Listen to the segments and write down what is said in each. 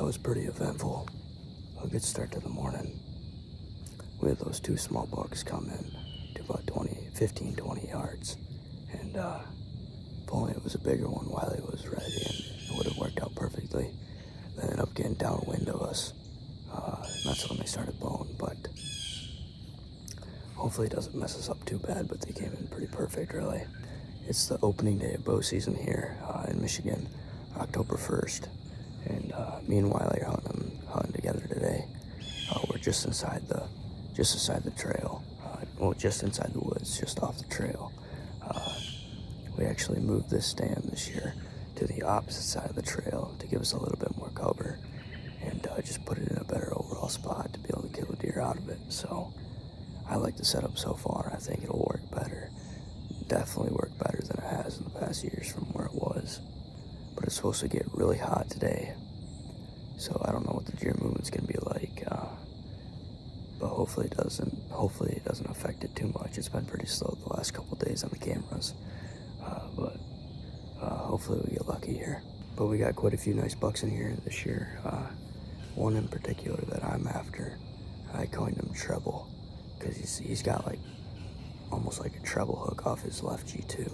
was pretty eventful. A good start to the morning. We had those two small bucks come in to about 15, 20 yards. And if only it was a bigger one, Wylie was ready and it would have worked out perfectly. They ended up getting downwind of us. And that's when they started blowing, but hopefully it doesn't mess us up too bad, but they came in pretty perfect, really. It's the opening day of bow season here in Michigan, October 1st. And me and Wylie are hunting together today. We're just inside the trail. Just inside the woods, just off the trail. We actually moved this stand this year to the opposite side of the trail to give us a little bit more cover, and just put it in a better overall spot to be able to kill a deer out of it. So I like the setup so far. I think it'll work better. Definitely work better than it has in the past years from where it was. But it's supposed to get really hot today, so I don't know what the deer movement's gonna be like. But hopefully it doesn't affect it too much. It's been pretty slow the last couple days on the cameras, but hopefully we get lucky here. But we got quite a few nice bucks in here this year. One in particular that I'm after, I coined him Treble, because he's got like almost like a treble hook off his left G2.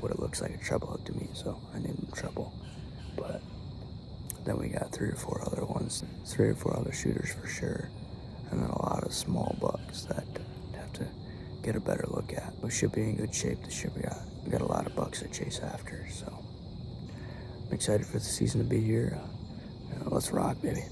What it looks like a treble hook to me, so I named him Treble. But then we got 3 or 4 other ones, 3 or 4 other shooters for sure, and then a lot of small bucks that have to get a better look at. We should be in good shape this year. We got a lot of bucks to chase after, so I'm excited for the season to be here. Let's rock, baby.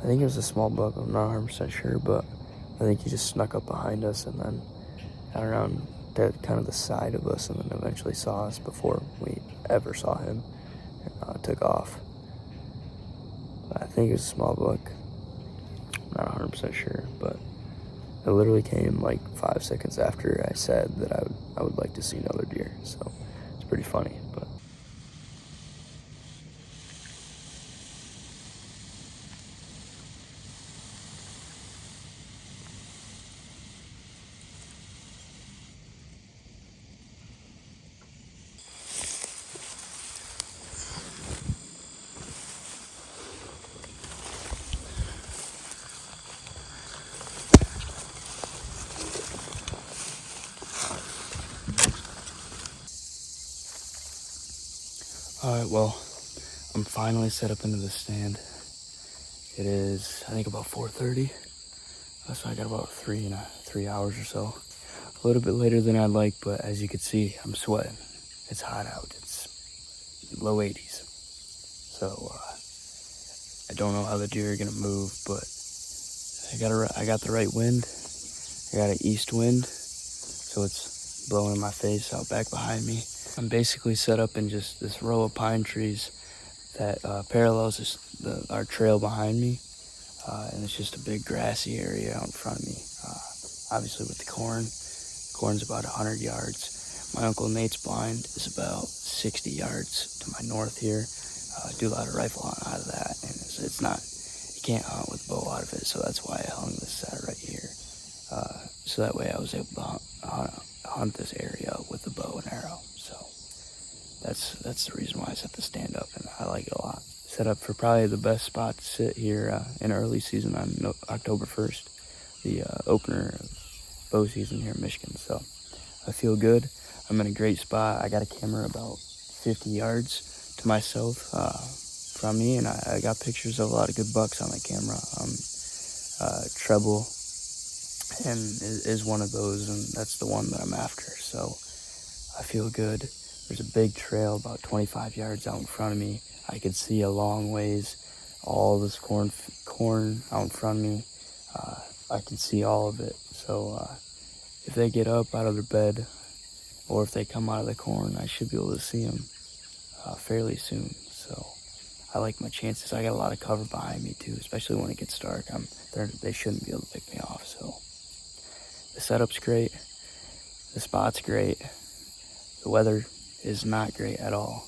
think it was a small buck. I'm not 100% sure, but I think he just snuck up behind us and then got around to kind of the side of us and then eventually saw us before we ever saw him and took off. I think it was a small buck. I'm not 100% sure, but it literally came like 5 seconds after I said that I would like to see another deer. So it's pretty funny, but. Alright, well, I'm finally set up into the stand. It is, I think, about 4:30. So I got about 3 hours or so. A little bit later than I'd like, but as you can see, I'm sweating. It's hot out. It's low 80s. So I don't know how the deer are gonna move, but I got the right wind. I got an east wind, so it's blowing in my face out back behind me. I'm basically set up in just this row of pine trees that parallels our trail behind me, and it's just a big grassy area out in front of me. Obviously with the corn's about 100 yards. My Uncle Nate's blind is about 60 yards to my north here. I do a lot of rifle hunt out of that, and it's not, you can't hunt with bow out of it, so that's why I hung this set right here. So that way I was able to hunt this area with a bow and arrow. So that's the reason why I set the stand up, and I like it a lot. Set up for probably the best spot to sit here in early season on October 1st, the opener of bow season here in Michigan. So I feel good. I'm in a great spot. I got a camera about 50 yards to myself from me, and I got pictures of a lot of good bucks on my camera. Treble and is one of those, and that's the one that I'm after. So I feel good. There's a big trail about 25 yards out in front of me. I could see a long ways, all this corn out in front of me. I can see all of it. So if they get up out of their bed, or if they come out of the corn, I should be able to see them fairly soon. So I like my chances. I got a lot of cover behind me too, especially when it gets dark. They shouldn't be able to pick me off. So the setup's great. The spot's great. The weather is not great at all.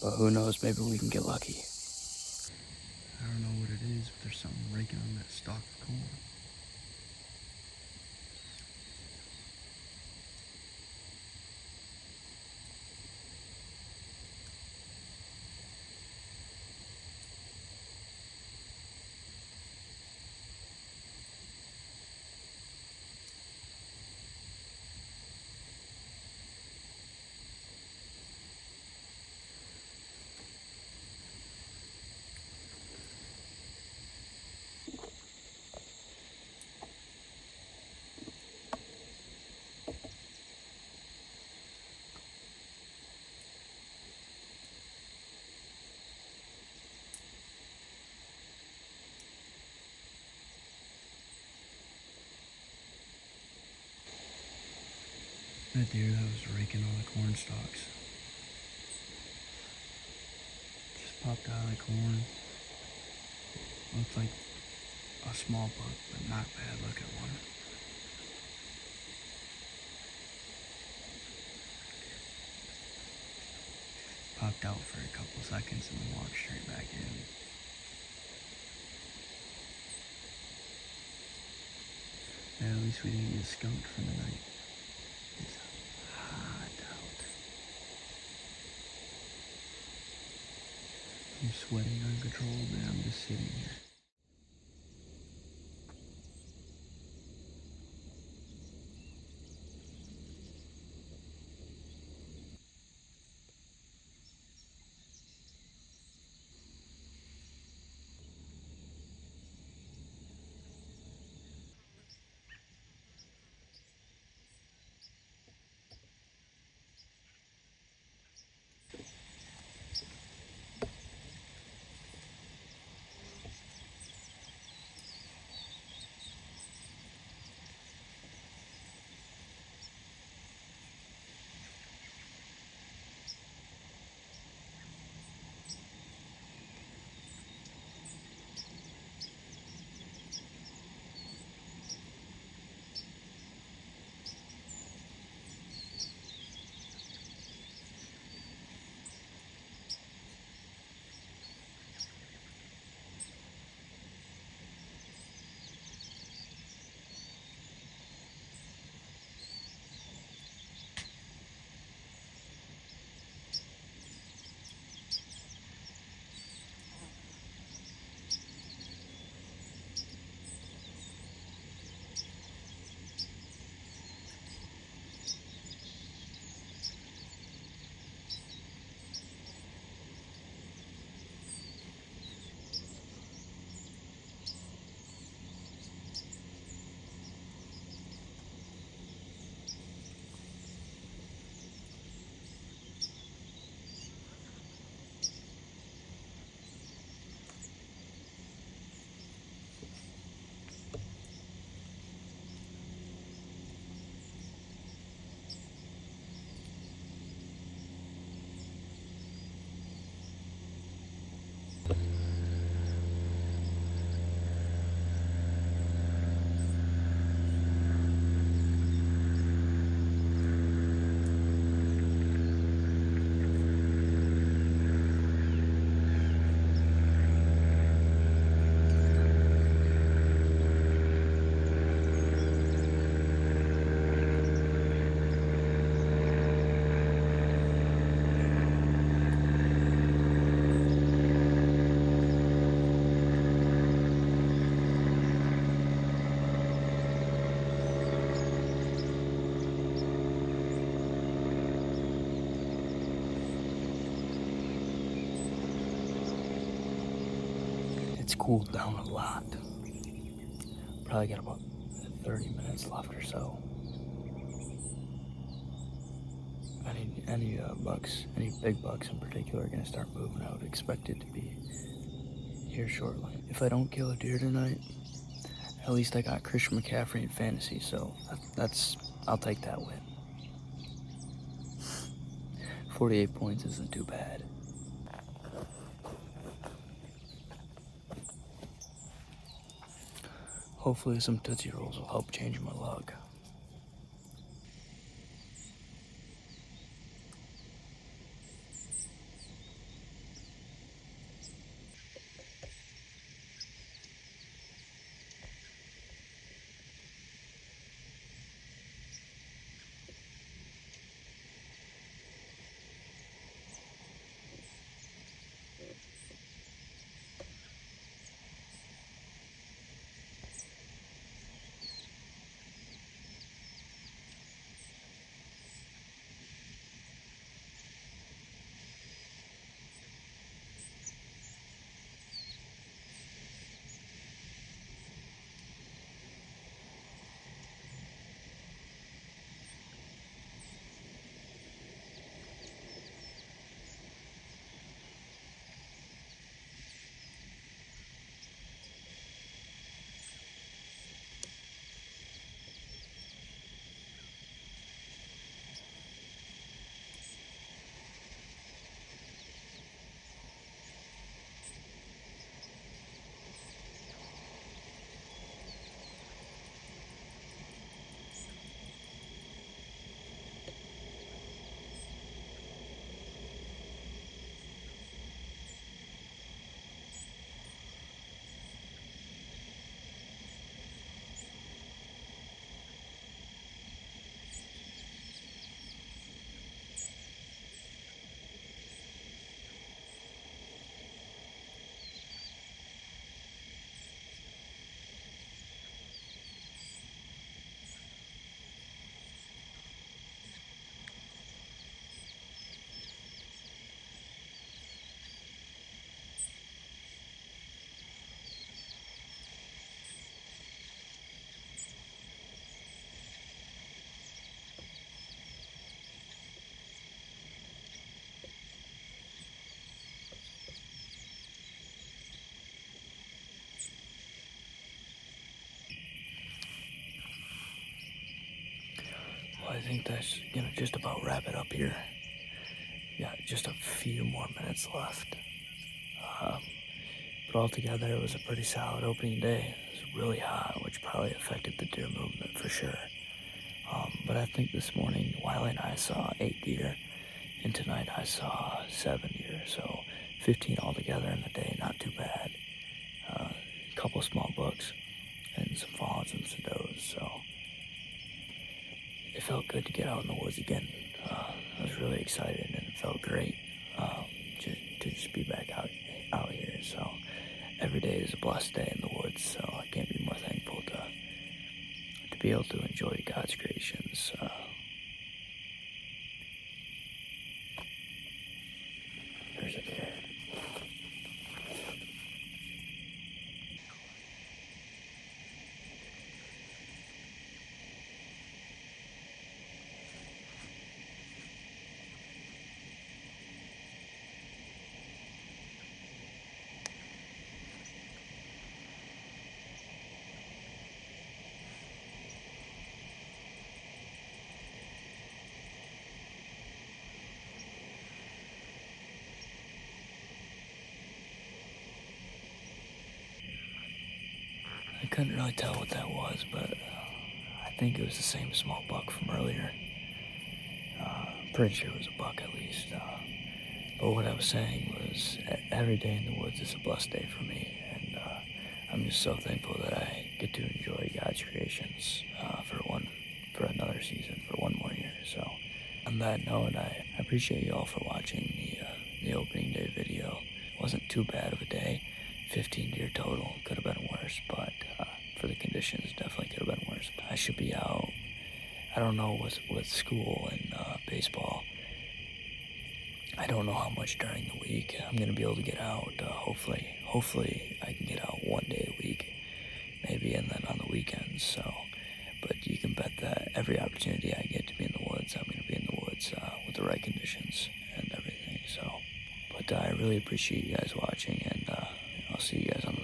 But who knows, maybe we can get lucky. I don't know what it is, but there's something raking on that stalk of corn. That deer that was raking all the corn stalks just popped out of the corn. Looked like a small buck, but not bad looking one. Popped out for a couple seconds and then walked straight back in. Yeah, at least we didn't get skunked for the night. It's hot out. I'm sweating uncontrollably. I'm just sitting here. It's cooled down a lot. Probably got about 30 minutes left or so. Any bucks, any big bucks in particular, are gonna start moving. I would expect it to be here shortly. If I don't kill a deer tonight, at least I got Christian McCaffrey in fantasy, so I'll take that win. 48 points isn't too bad. Hopefully some Tootsie Rolls will help change my luck. Well, I think that's gonna just about wrap it up here. Yeah, just a few more minutes left. But altogether, it was a pretty solid opening day. It was really hot, which probably affected the deer movement for sure. But I think this morning, Wylie and I saw 8 deer, and tonight I saw 7 deer, so 15 altogether in the day, not too bad. A couple small bucks, and some fawns and some does, so it felt good to get out in the woods again. I was really excited, and it felt great to just be back out here. So every day is a blessed day in the woods. So I can't be more thankful to be able to enjoy God's creations. There's a deer. I couldn't really tell what that was, but I think it was the same small buck from earlier. Pretty sure it was a buck at least. But what I was saying was, every day in the woods is a blessed day for me, and I'm just so thankful that I get to enjoy God's creations for another season, for one more year. So, on that note, I appreciate you all for watching the opening day video. It wasn't too bad of a day. 15 deer total. Could have been worse, but for the conditions, definitely could have been worse. I should be out. I don't know with school and baseball. I don't know how much during the week I'm gonna be able to get out. Hopefully I I can get out 1 day a week, maybe, and then on the weekends. So, but you can bet that every opportunity I get to be in the woods, I'm going to be in the woods with the right conditions and everything. So, but I really appreciate you guys watching, and I'll see you guys on the